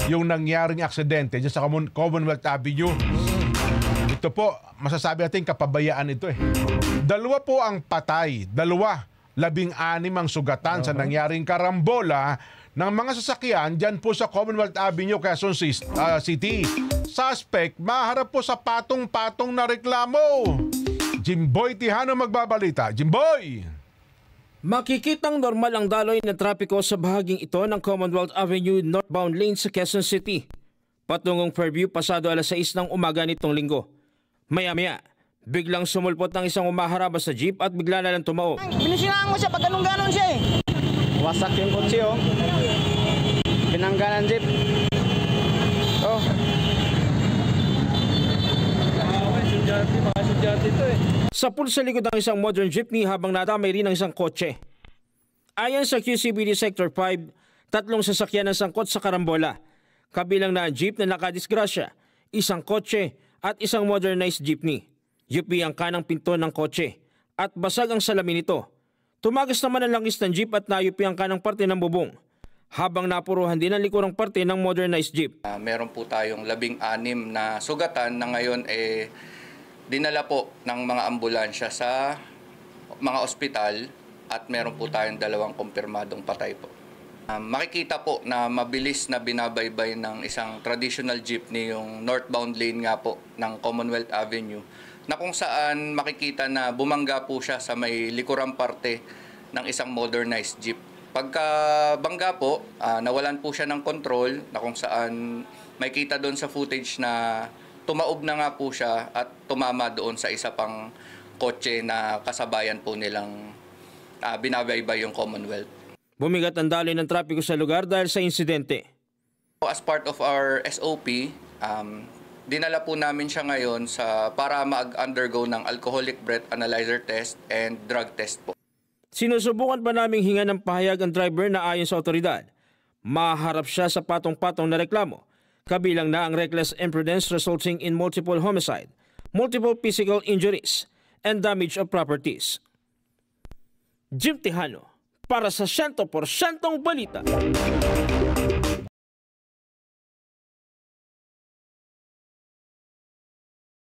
yung nangyaring aksidente dyan sa Commonwealth Avenue. Ito po, masasabi natin kapabayaan ito eh. 2 po ang patay, 16 ang sugatan sa nangyaring karambola ng mga sasakyan dyan po sa Commonwealth Avenue, Quezon City. Suspect, maharap po sa patong-patong na reklamo. Jimboy Tihano magbabalita. Jimboy! Makikitang normal ang daloy ng trapiko sa bahaging ito ng Commonwealth Avenue northbound lane sa Quezon City. Patungong Fairview pasado alas 6 ng umaga nitong linggo. Maya-maya, biglang sumulpot ng isang umaharaba sa jeep at bigla na lang tumao. Binisinaan mo siya pag ganun-ganon siya eh. Wasak yung kotse oh. Pinanggalan jeep. Oh. Sa pool sa likod ng isang modern jeepney habang nadamay rin ng isang kotse. Ayon sa QCPD Sector 5, 3 sasakyan ang sangkot sa karambola. Kabilang na ang jeep na nakadisgrasya, isang kotse at isang modernized jeepney. Yupi ang kanang pinto ng kotse at basag ang salamin nito. Tumagas naman ang langis ng jeep at nayupi ang kanang parte ng bubong. Habang napuruhan din ang likurang parte ng modernized jeep. Meron po tayong 16 na sugatan na ngayon dinala po ng mga ambulansya sa mga ospital at meron po tayong 2 kumpirmadong patay po. Makikita po na mabilis na binabaybay ng isang traditional jeepney yung northbound lane nga po ng Commonwealth Avenue na kung saan makikita na bumangga po siya sa may likurang parte ng isang modernized jeep. Pagka bangga po, nawalan po siya ng control na kung saan makikita doon sa footage na tumaob na nga po siya at tumama doon sa isa pang kotse na kasabayan po nilang binabaybay yung Commonwealth. Bumigat ang daloy ng trapiko sa lugar dahil sa insidente. As part of our SOP, dinala po namin siya ngayon para mag-undergo ng alcoholic breath analyzer test and drug test po. Sinusubukan pa naming hinga ng pahayag ang driver na ayon sa otoridad. Maharap siya sa patong-patong na reklamo. Kabilang na ang reckless imprudence resulting in multiple homicide, multiple physical injuries, and damage of properties. Jim Tejano, para sa 100% balita.